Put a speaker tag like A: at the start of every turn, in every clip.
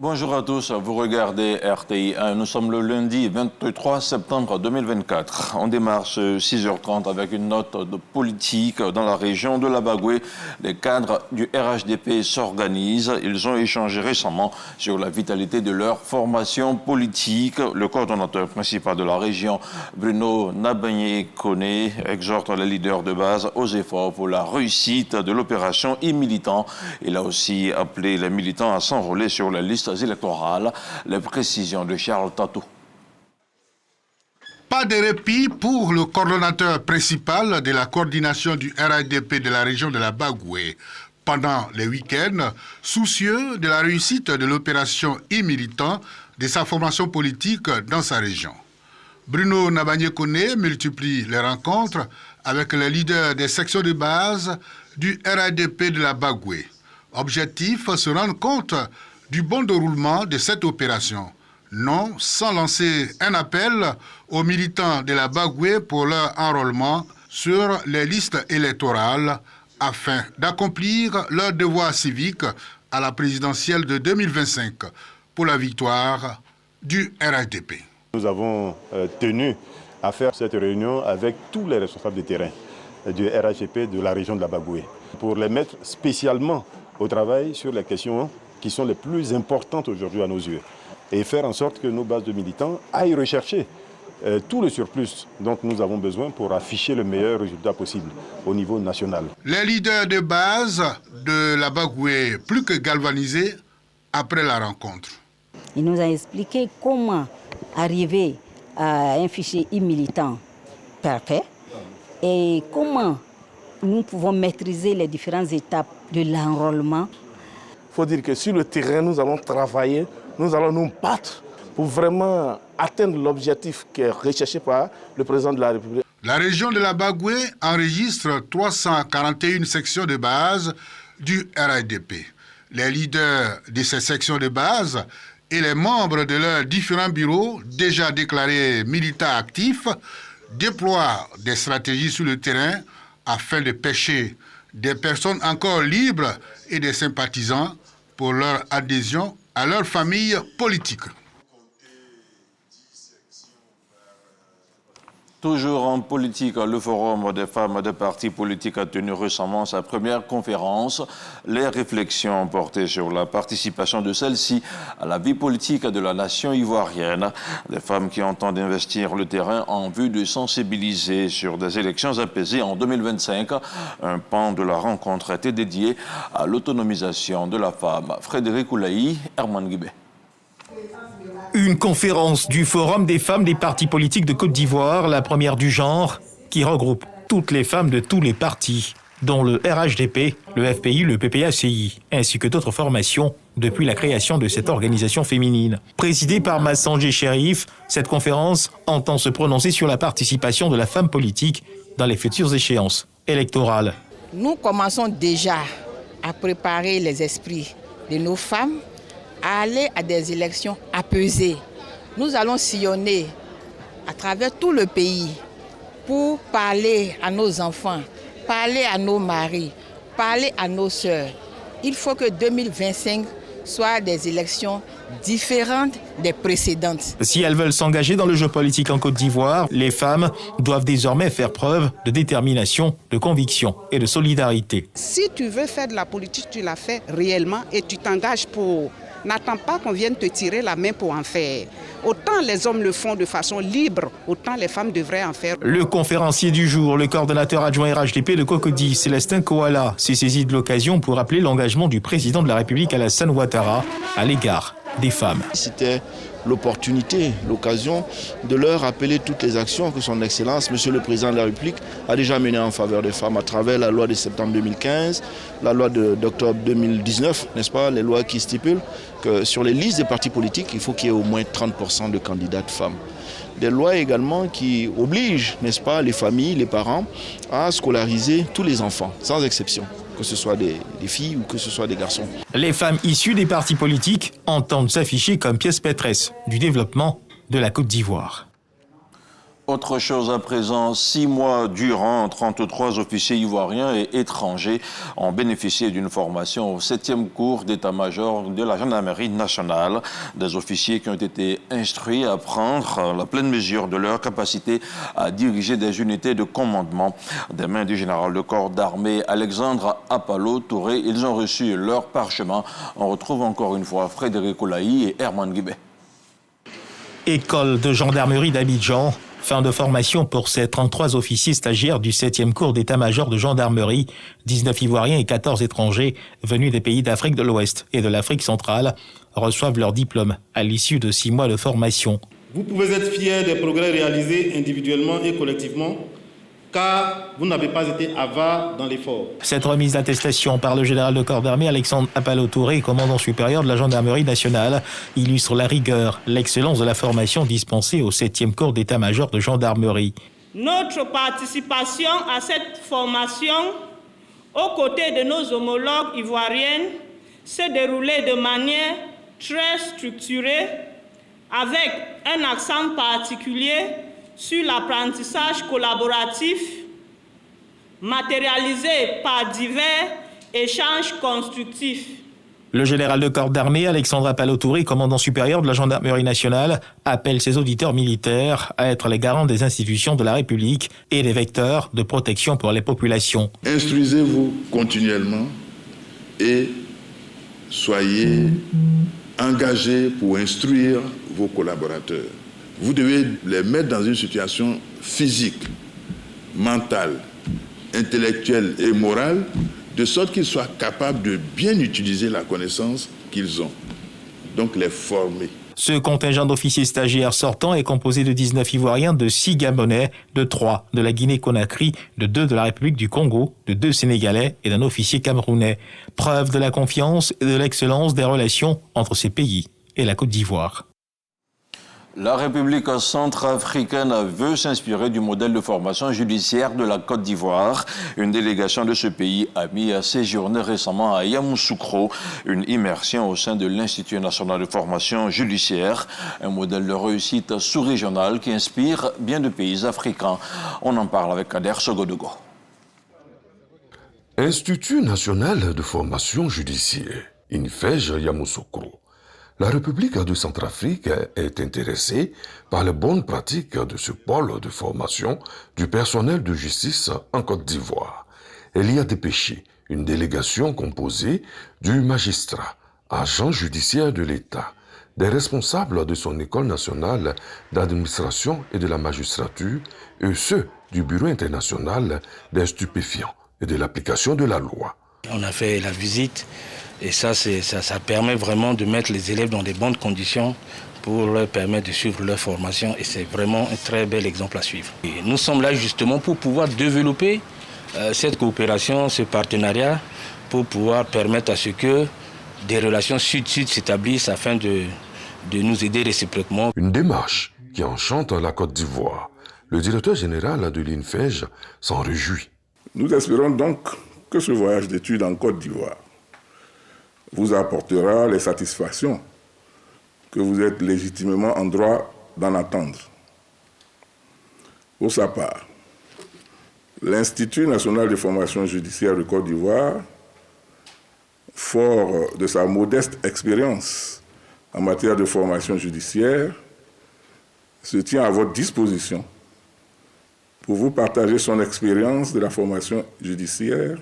A: Bonjour à tous, vous regardez RTI1. Nous sommes le lundi 23 septembre 2024. On démarre ce 6h30 avec une note de politique dans la région de la Bagoué. Les cadres du RHDP s'organisent. Ils ont échangé récemment sur la vitalité de leur formation politique. Le coordonnateur principal de la région, Bruno Nabagné-Kone, exhorte les leaders de base aux efforts pour la réussite de l'opération e-militant. Il a aussi appelé les militants à s'enrôler sur la liste électorales. Les précisions de Charles Tatou.
B: Pas de répit pour le coordonnateur principal de la coordination du RHDP de la région de la Bagoué. Pendant les week-ends, soucieux de la réussite de l'opération e-militant de sa formation politique dans sa région. Bruno Nabagné-Kone multiplie les rencontres avec les leaders des sections de base du RHDP de la Bagoué. Objectif, se rendre compte du bon déroulement de cette opération. Non, sans lancer un appel aux militants de la Bagoué pour leur enrôlement sur les listes électorales afin d'accomplir leur devoir civique à la présidentielle de 2025 pour la victoire du RHDP.
C: Nous avons tenu à faire cette réunion avec tous les responsables de terrain du RHDP de la région de la Bagoué pour les mettre spécialement au travail sur les questions qui sont les plus importantes aujourd'hui à nos yeux et faire en sorte que nos bases de militants aillent rechercher tout le surplus dont nous avons besoin pour afficher le meilleur résultat possible au niveau national.
B: Les leaders de base de la Bagoué plus que galvanisés après la rencontre.
D: Il nous a expliqué comment arriver à un fichier e-militant parfait et comment nous pouvons maîtriser les différentes étapes de l'enrôlement.
E: Il faut dire que sur le terrain, nous allons travailler, nous allons nous battre pour vraiment atteindre l'objectif qui est recherché par le président de la République.
B: La région de la Bagoué enregistre 341 sections de base du RHDP. Les leaders de ces sections de base et les membres de leurs différents bureaux, déjà déclarés militants actifs, déploient des stratégies sur le terrain afin de pêcher des personnes encore libres et des sympathisants pour leur adhésion à leur famille politique.
A: Toujours en politique, le Forum des femmes des partis politiques a tenu récemment sa première conférence. Les réflexions portées sur la participation de celle-ci à la vie politique de la nation ivoirienne. Des femmes qui entendent investir le terrain en vue de sensibiliser sur des élections apaisées en 2025. Un pan de la rencontre a été dédié à l'autonomisation de la femme. Frédéric Oulaï, Herman Guibé.
F: Une conférence du Forum des femmes des partis politiques de Côte d'Ivoire, la première du genre, qui regroupe toutes les femmes de tous les partis, dont le RHDP, le FPI, le PPACI, ainsi que d'autres formations depuis la création de cette organisation féminine. Présidée par Massanjé Chérif, cette conférence entend se prononcer sur la participation de la femme politique dans les futures échéances électorales.
G: Nous commençons déjà à préparer les esprits de nos femmes à aller à des élections apaisées. Nous allons sillonner à travers tout le pays pour parler à nos enfants, parler à nos maris, parler à nos sœurs. Il faut que 2025 soit des élections différentes des précédentes.
F: Si elles veulent s'engager dans le jeu politique en Côte d'Ivoire, les femmes doivent désormais faire preuve de détermination, de conviction et de solidarité.
H: Si tu veux faire de la politique, tu la fais réellement et tu t'engages pour... N'attends pas qu'on vienne te tirer la main pour en faire. Autant les hommes le font de façon libre, autant les femmes devraient en faire.
F: Le conférencier du jour, le coordonnateur adjoint RHDP de Cocody, Célestin Koala, s'est saisi de l'occasion pour rappeler l'engagement du président de la République Alassane Ouattara à l'égard des femmes.
I: C'était l'opportunité, l'occasion de leur rappeler toutes les actions que son Excellence, Monsieur le Président de la République, a déjà menées en faveur des femmes à travers la loi de septembre 2015, la loi d'octobre 2019, n'est-ce pas, les lois qui stipulent que sur les listes des partis politiques, il faut qu'il y ait au moins 30% de candidates femmes. Des lois également qui obligent, n'est-ce pas, les familles, les parents à scolariser tous les enfants, sans exception, que ce soit des filles ou que ce soit des garçons.
F: Les femmes issues des partis politiques entendent s'afficher comme pièce maîtresse du développement de la Côte d'Ivoire.
A: Autre chose à présent, 6 mois durant, 33 officiers ivoiriens et étrangers ont bénéficié d'une formation au 7e cours d'état-major de la gendarmerie nationale. Des officiers qui ont été instruits à prendre la pleine mesure de leur capacité à diriger des unités de commandement. Des mains du général de corps d'armée Alexandre Apalo Touré, ils ont reçu leur parchemin. On retrouve encore une fois Frédéric Olaï et Herman Guibet.
F: École de gendarmerie d'Abidjan. Fin de formation pour ces 33 officiers stagiaires du 7e cours d'état-major de gendarmerie, 19 Ivoiriens et 14 étrangers venus des pays d'Afrique de l'Ouest et de l'Afrique centrale reçoivent leur diplôme à l'issue de 6 mois de formation.
J: Vous pouvez être fiers des progrès réalisés individuellement et collectivement, car vous n'avez pas été avare dans l'effort.
F: Cette remise d'attestation par le général de corps d'armée Alexandre Apalo Touré, commandant supérieur de la gendarmerie nationale, illustre la rigueur, l'excellence de la formation dispensée au 7e corps d'état-major de gendarmerie.
K: Notre participation à cette formation, aux côtés de nos homologues ivoiriennes, s'est déroulée de manière très structurée, avec un accent particulier sur l'apprentissage collaboratif matérialisé par divers échanges constructifs.
F: Le général de corps d'armée Alexandre Apalo Touré, commandant supérieur de la gendarmerie nationale, appelle ses auditeurs militaires à être les garants des institutions de la République et les vecteurs de protection pour les populations.
L: Instruisez-vous continuellement et soyez engagés pour instruire vos collaborateurs. Vous devez les mettre dans une situation physique, mentale, intellectuelle et morale, de sorte qu'ils soient capables de bien utiliser la connaissance qu'ils ont. Donc les former.
F: Ce contingent d'officiers stagiaires sortants est composé de 19 Ivoiriens, de 6 Gabonais, de 3 de la Guinée-Conakry, de 2 de la République du Congo, de 2 Sénégalais et d'un officier camerounais. Preuve de la confiance et de l'excellence des relations entre ces pays et la Côte d'Ivoire.
A: La République centrafricaine veut s'inspirer du modèle de formation judiciaire de la Côte d'Ivoire. Une délégation de ce pays a mis à séjourner récemment à Yamoussoukro, une immersion au sein de l'Institut national de formation judiciaire, un modèle de réussite sous-régional qui inspire bien de pays africains. On en parle avec Kader Sogodogo.
M: Institut national de formation judiciaire, INFEJ Yamoussoukro. La République de Centrafrique est intéressée par les bonnes pratiques de ce pôle de formation du personnel de justice en Côte d'Ivoire. Elle y a dépêché une délégation composée du magistrat, agent judiciaire de l'État, des responsables de son école nationale d'administration et de la magistrature et ceux du Bureau international des stupéfiants et de l'application de la loi.
N: On a fait la visite. Et ça permet vraiment de mettre les élèves dans de bonnes conditions pour leur permettre de suivre leur formation. Et c'est vraiment un très bel exemple à suivre. Et nous sommes là justement pour pouvoir développer cette coopération, ce partenariat, pour pouvoir permettre à ce que des relations sud-sud s'établissent afin de nous aider réciproquement.
M: Une démarche qui enchante la Côte d'Ivoire. Le directeur général de l'INFEJ s'en réjouit.
O: Nous espérons donc que ce voyage d'études en Côte d'Ivoire vous apportera les satisfactions que vous êtes légitimement en droit d'en attendre. Pour sa part, l'Institut national de formation judiciaire de Côte d'Ivoire, fort de sa modeste expérience en matière de formation judiciaire, se tient à votre disposition pour vous partager son expérience de la formation judiciaire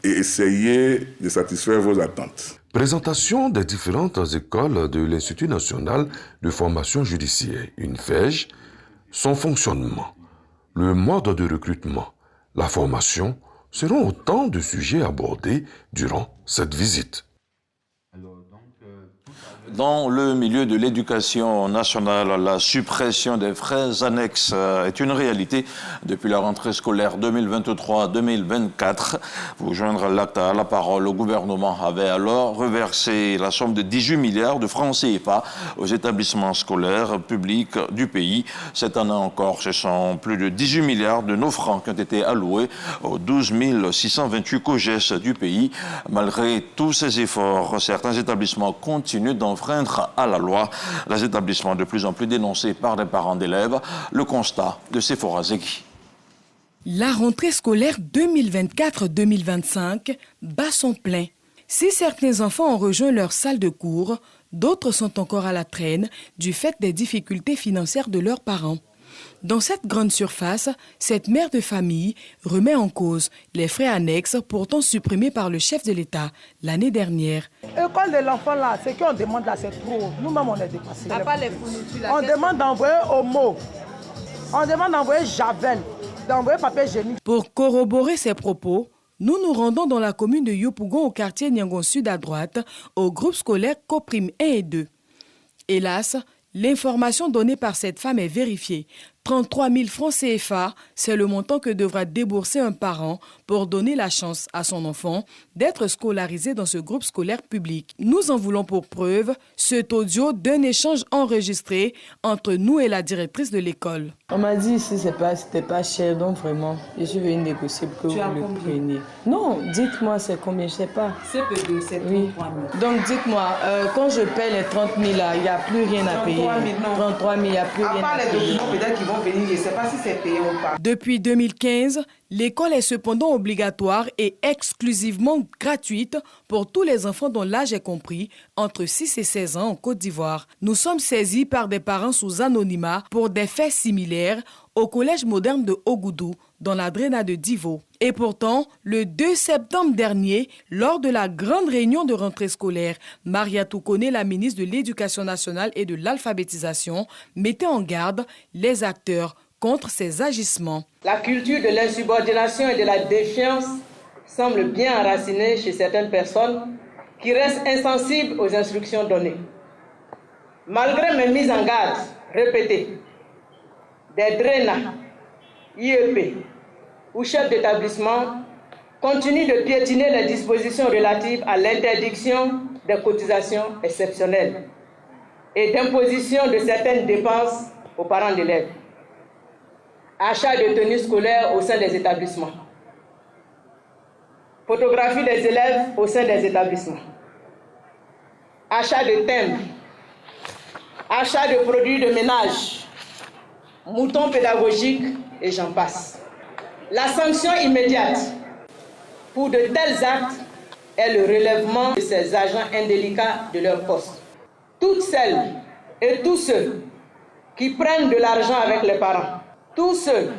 O: et essayer de satisfaire vos attentes.
M: Présentation des différentes écoles de l'Institut national de formation judiciaire, INFEJ, son fonctionnement, le mode de recrutement, la formation seront autant de sujets abordés durant cette visite.
A: Dans le milieu de l'éducation nationale, la suppression des frais annexes est une réalité depuis la rentrée scolaire 2023-2024. Pour joindre l'acte à la parole, le gouvernement avait alors reversé la somme de 18 milliards de francs CFA aux établissements scolaires publics du pays. Cette année encore, ce sont plus de 18 milliards de nos francs qui ont été alloués aux 12 628 COGES du pays. Malgré tous ces efforts, certains établissements continuent d'en d'enfreindre à la loi. Les établissements de plus en plus dénoncés par des parents d'élèves. Le constat de Sephora Zegui.
P: La rentrée scolaire 2024-2025 bat son plein. Si certains enfants ont rejoint leur salle de cours, d'autres sont encore à la traîne du fait des difficultés financières de leurs parents. Dans cette grande surface, cette mère de famille remet en cause les frais annexes pourtant supprimés par le chef de l'État l'année dernière.
Q: L'école de l'enfant là, ce qu'on demande là, c'est trop. Nous-mêmes, on est dépassés. On demande d'envoyer Omo, on demande d'envoyer Javel, d'envoyer papier hygiénique.
P: Pour corroborer ces propos, nous nous rendons dans la commune de Yopougon au quartier Niangon Sud à droite, au groupe scolaire Coprime 1 et 2. Hélas, l'information donnée par cette femme est vérifiée. 33 000 francs CFA, c'est le montant que devra débourser un parent pour donner la chance à son enfant d'être scolarisé dans ce groupe scolaire public. Nous en voulons pour preuve cet audio d'un échange enregistré entre nous et la directrice de l'école.
R: On m'a dit ici c'était pas cher, donc vraiment, je suis venue négocier pour que vous le preniez. Non, dites-moi c'est combien, je sais pas.
S: C'est peu de 33 000.
R: Donc dites-moi, quand je paie les 30 000 là, il n'y a plus rien à payer. 33 000, il n'y a plus rien à payer.
S: À part les documents peut-être qu'ils vont venir, je ne sais pas si c'est payé ou pas.
P: Depuis 2015, l'école est cependant obligatoire et exclusivement gratuite pour tous les enfants dont l'âge est compris entre 6 et 16 ans en Côte d'Ivoire. Nous sommes saisis par des parents sous anonymat pour des faits similaires au collège moderne de Ogoudou, dans la Dréna de Divo. Et pourtant, le 2 septembre dernier, lors de la grande réunion de rentrée scolaire, Mariatou Koné, la ministre de l'Éducation nationale et de l'alphabétisation, mettait en garde les acteurs contre ces agissements.
T: La culture de l'insubordination et de la défiance semble bien enracinée chez certaines personnes qui restent insensibles aux instructions données. Malgré mes mises en garde répétées, des DRENA, IEP ou chefs d'établissement continuent de piétiner les dispositions relatives à l'interdiction des cotisations exceptionnelles et d'imposition de certaines dépenses aux parents d'élèves. Achat de tenues scolaires au sein des établissements. Photographie des élèves au sein des établissements. Achat de timbres. Achat de produits de ménage. Moutons pédagogiques et j'en passe. La sanction immédiate pour de tels actes est le relèvement de ces agents indélicats de leur poste. Toutes celles et tous ceux qui prennent de l'argent avec les parents, tous ceux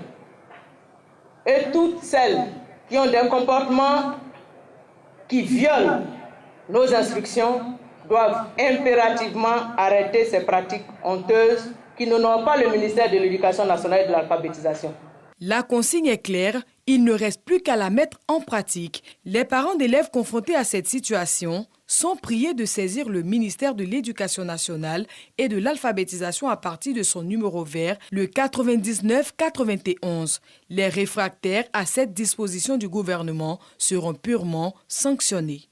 T: et toutes celles qui ont des comportements qui violent nos instructions doivent impérativement arrêter ces pratiques honteuses qui n'honorent pas le ministère de l'Éducation nationale et de l'alphabétisation.
P: La consigne est claire, il ne reste plus qu'à la mettre en pratique. Les parents d'élèves confrontés à cette situation sont priés de saisir le ministère de l'Éducation nationale et de l'alphabétisation à partir de son numéro vert, le 9991. Les réfractaires à cette disposition du gouvernement seront purement sanctionnés.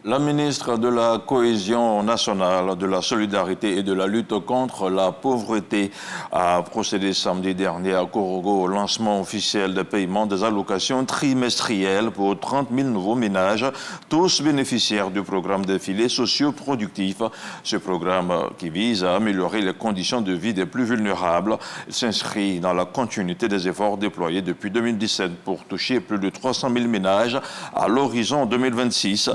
A: La ministre de la Cohésion nationale, de la solidarité et de la lutte contre la pauvreté a procédé samedi dernier à Korogo au lancement officiel des paiements des allocations trimestrielles pour 30 000 nouveaux ménages, tous bénéficiaires du programme des filets socio-productifs. Ce programme qui vise à améliorer les conditions de vie des plus vulnérables s'inscrit dans la continuité des efforts déployés depuis 2017 pour toucher plus de 300 000 ménages à l'horizon 2026.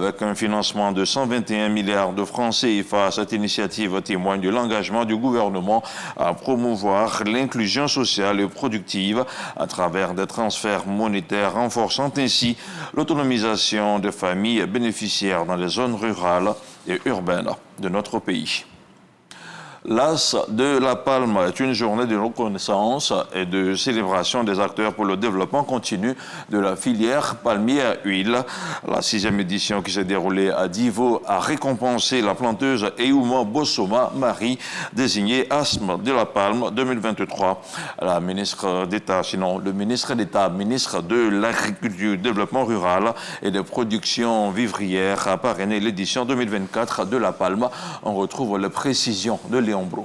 A: Avec un financement de 121 milliards de francs CFA, cette initiative témoigne de l'engagement du gouvernement à promouvoir l'inclusion sociale et productive à travers des transferts monétaires, renforçant ainsi l'autonomisation des familles bénéficiaires dans les zones rurales et urbaines de notre pays. L'As de la Palme est une journée de reconnaissance et de célébration des acteurs pour le développement continu de la filière palmière huile. La 6e édition qui s'est déroulée à Divo a récompensé la planteuse Euma Bossoma Marie, désignée Asme de la Palme 2023. La ministre d'État, le ministre d'État, ministre de l'Agriculture, du Développement rural et des productions vivrières a parrainé l'édition 2024 de la Palme. On retrouve les précisions de Léon Bro.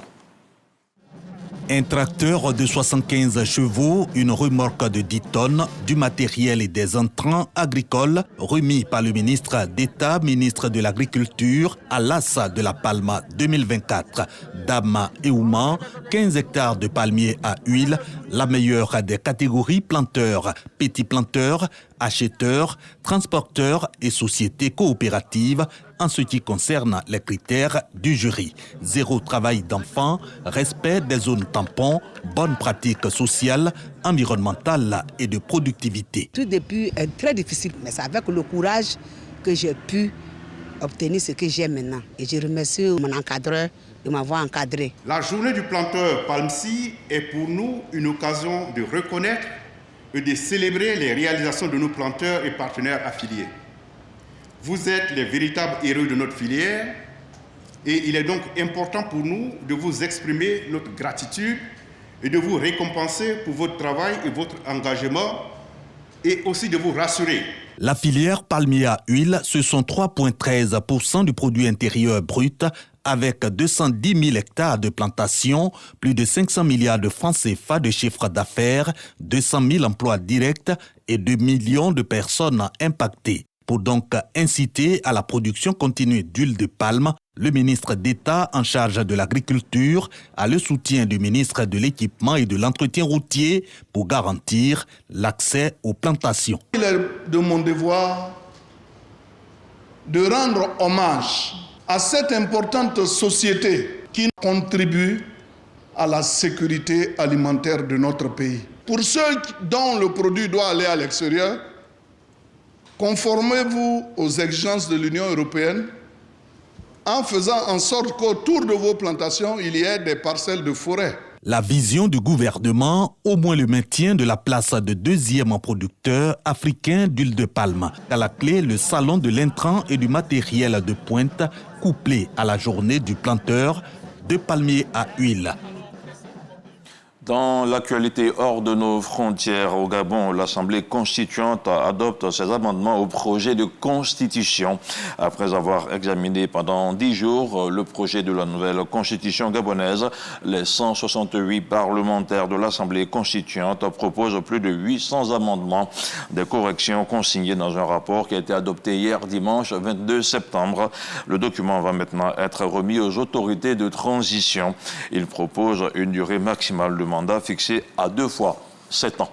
U: Un tracteur de 75 chevaux, une remorque de 10 tonnes, du matériel et des intrants agricoles remis par le ministre d'État, ministre de l'Agriculture, à l'ASA de la Palma 2024. Dama et Ouma, 15 hectares de palmiers à huile, la meilleure des catégories planteurs, petits planteurs, acheteurs, transporteurs et sociétés coopératives en ce qui concerne les critères du jury. Zéro travail d'enfant, respect des zones tampons, bonnes pratiques sociales, environnementales et de productivité.
V: Tout début est très difficile, mais c'est avec le courage que j'ai pu obtenir ce que j'ai maintenant. Et je remercie mon encadreur de m'avoir encadré.
W: La journée du planteur Palmsi est pour nous une occasion de reconnaître et de célébrer les réalisations de nos planteurs et partenaires affiliés. Vous êtes les véritables héros de notre filière et il est donc important pour nous de vous exprimer notre gratitude et de vous récompenser pour votre travail et votre engagement et aussi de vous rassurer.
U: La filière palmier à huile, ce sont 3,13% du produit intérieur brut avec 210 000 hectares de plantations, plus de 500 milliards de francs CFA de chiffre d'affaires, 200 000 emplois directs et 2 millions de personnes impactées. Pour donc inciter à la production continue d'huile de palme, le ministre d'État en charge de l'agriculture a le soutien du ministre de l'Équipement et de l'Entretien routier pour garantir l'accès aux plantations.
W: Il est de mon devoir de rendre hommage à cette importante société qui contribue à la sécurité alimentaire de notre pays. Pour ceux dont le produit doit aller à l'extérieur, conformez-vous aux exigences de l'Union européenne en faisant en sorte qu'autour de vos plantations, il y ait des parcelles de forêt.
U: La vision du gouvernement, au moins le maintien de la place de deuxième producteur africain d'huile de palme. À la clé, le salon de l'intrant et du matériel de pointe, couplé à la journée du planteur de palmiers à huile.
A: Dans l'actualité hors de nos frontières, au Gabon, l'Assemblée constituante adopte ses amendements au projet de constitution. Après avoir examiné pendant 10 jours le projet de la nouvelle constitution gabonaise, les 168 parlementaires de l'Assemblée constituante proposent plus de 800 amendements. Des corrections consignées dans un rapport qui a été adopté hier dimanche 22 septembre. Le document va maintenant être remis aux autorités de transition. Il propose une durée maximale de mandat fixé à 2 fois 7 ans.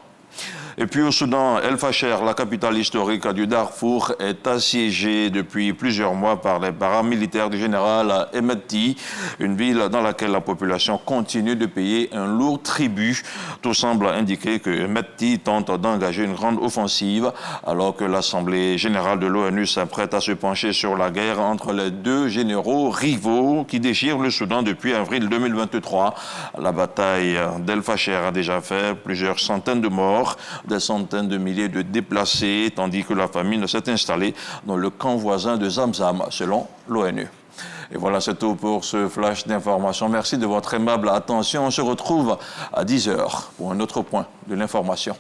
A: Et puis au Soudan, El Fasher, la capitale historique du Darfour, est assiégée depuis plusieurs mois par les paramilitaires du général Hemedti, une ville dans laquelle la population continue de payer un lourd tribut. Tout semble indiquer que Hemedti tente d'engager une grande offensive, alors que l'Assemblée générale de l'ONU s'apprête à se pencher sur la guerre entre les deux généraux rivaux qui déchirent le Soudan depuis avril 2023. La bataille d'El Fasher a déjà fait plusieurs centaines de morts, des centaines de milliers de déplacés, tandis que la famine s'est installée dans le camp voisin de Zamzam, selon l'ONU. Et voilà, c'est tout pour ce flash d'information. Merci de votre aimable attention. On se retrouve à 10h pour un autre point de l'information.